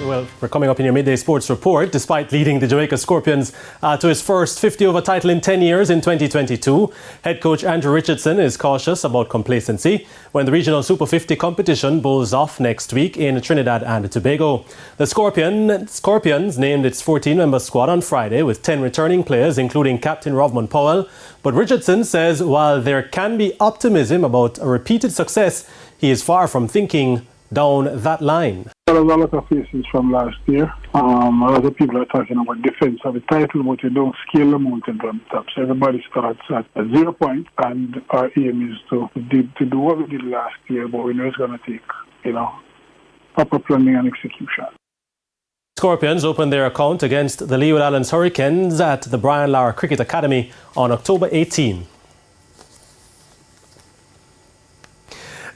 Well, we're coming up in your midday sports report. Despite leading the Jamaica Scorpions to his first 50-over title in 10 years in 2022, head coach Andrew Richardson is cautious about complacency when the regional Super 50 competition bowls off next week in Trinidad and Tobago. The Scorpions named its 14-member squad on Friday with 10 returning players, including captain Rovman Powell. But Richardson says while there can be optimism about a repeated success, he is far from thinking down that line. There was a lot of faces from last year. A lot of people are talking about defense of the title, but you don't scale the mountain from the top. So everybody starts at 0 point, and our aim is to do what we did last year, but we know it's going to take, proper planning and execution. Scorpions opened their account against the Leeward Islands Hurricanes at the Brian Lara Cricket Academy on October 18.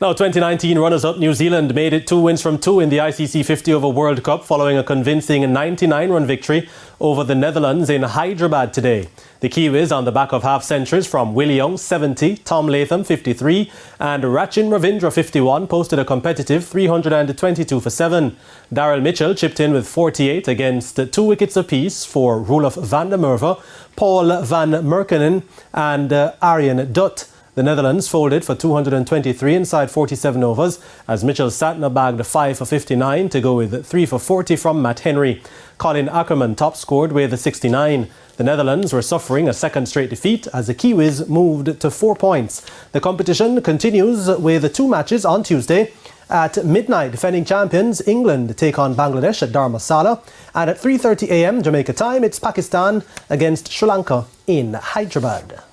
Now, 2019 runners-up New Zealand made it 2 wins from 2 in the ICC 50-over World Cup following a convincing 99-run victory over the Netherlands in Hyderabad today. The Kiwis on the back of half-centuries from Willie Young, 70, Tom Latham, 53 and Rachin Ravindra, 51, posted a competitive 322 for 7. Daryl Mitchell chipped in with 48 against 2 wickets apiece for Roelof van der Merwe, Paul van Merkenen and Arjen Dutt. The Netherlands folded for 223 inside 47 overs as Mitchell Satner bagged 5 for 59 to go with 3 for 40 from Matt Henry. Colin Ackerman top scored with 69. The Netherlands were suffering a second straight defeat as the Kiwis moved to 4 points. The competition continues with 2 matches on Tuesday. At midnight, defending champions England take on Bangladesh at Dharamsala. And at 3:30 a.m. Jamaica time, it's Pakistan against Sri Lanka in Hyderabad.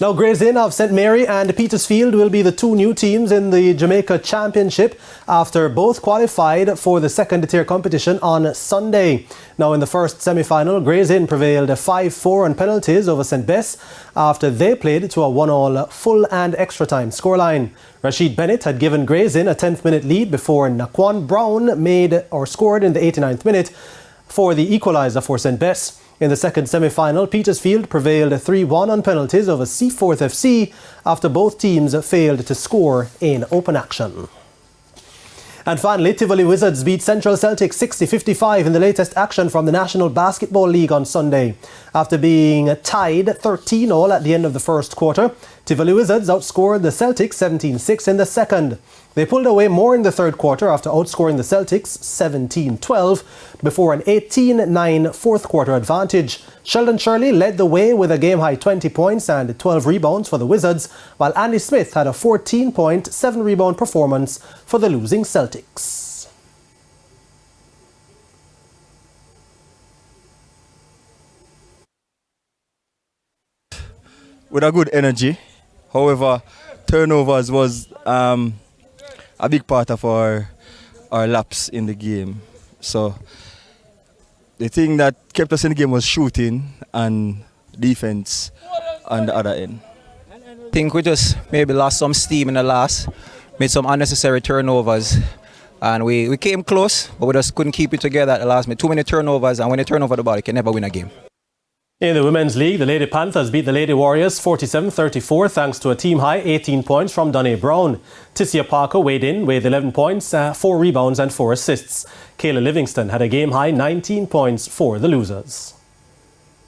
Now, Gray's Inn of St. Mary and Petersfield will be the 2 new teams in the Jamaica Championship after both qualified for the second-tier competition on Sunday. Now, in the first semi-final, Gray's Inn prevailed 5-4 on penalties over St. Bess after they played to a 1-all full and extra-time scoreline. Rashid Bennett had given Gray's Inn a 10th-minute lead before Naquan Brown scored in the 89th minute for the equaliser for St. Bess. In the second semi-final, Petersfield prevailed 3-1 on penalties over Seaforth FC after both teams failed to score in open action. And finally, Tivoli Wizards beat Central Celtic 60-55 in the latest action from the National Basketball League on Sunday. After being tied 13-all at the end of the first quarter, Tivoli Wizards outscored the Celtics 17-6 in the second. They pulled away more in the third quarter after outscoring the Celtics 17-12 before an 18-9 fourth quarter advantage. Sheldon Shirley led the way with a game-high 20 points and 12 rebounds for the Wizards, while Andy Smith had a 14-point, 7-rebound performance for the losing Celtics. With a good energy, however, turnovers was a big part of our lapse in the game. So the thing that kept us in the game was shooting and defense on the other end. I think we just maybe lost some steam in the last, made some unnecessary turnovers, and we came close, but we just couldn't keep it together at the last. Made too many turnovers, and when you turn over the ball, you can never win a game. In the Women's League, the Lady Panthers beat the Lady Warriors 47-34 thanks to a team-high 18 points from Donnay Brown. Tissia Parker weighed in with 11 points, 4 rebounds and 4 assists. Kayla Livingston had a game-high 19 points for the losers.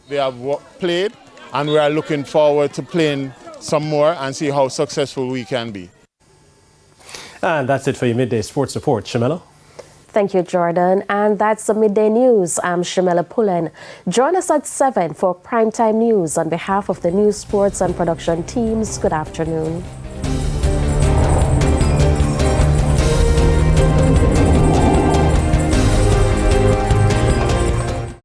We have played and we are looking forward to playing some more and see how successful we can be. And that's it for your Midday Sports Report. Shamela? Thank you, Jordan. And that's the Midday News. I'm Shamela Pullen. Join us at 7 for Primetime News. On behalf of the News, Sports and Production teams, good afternoon.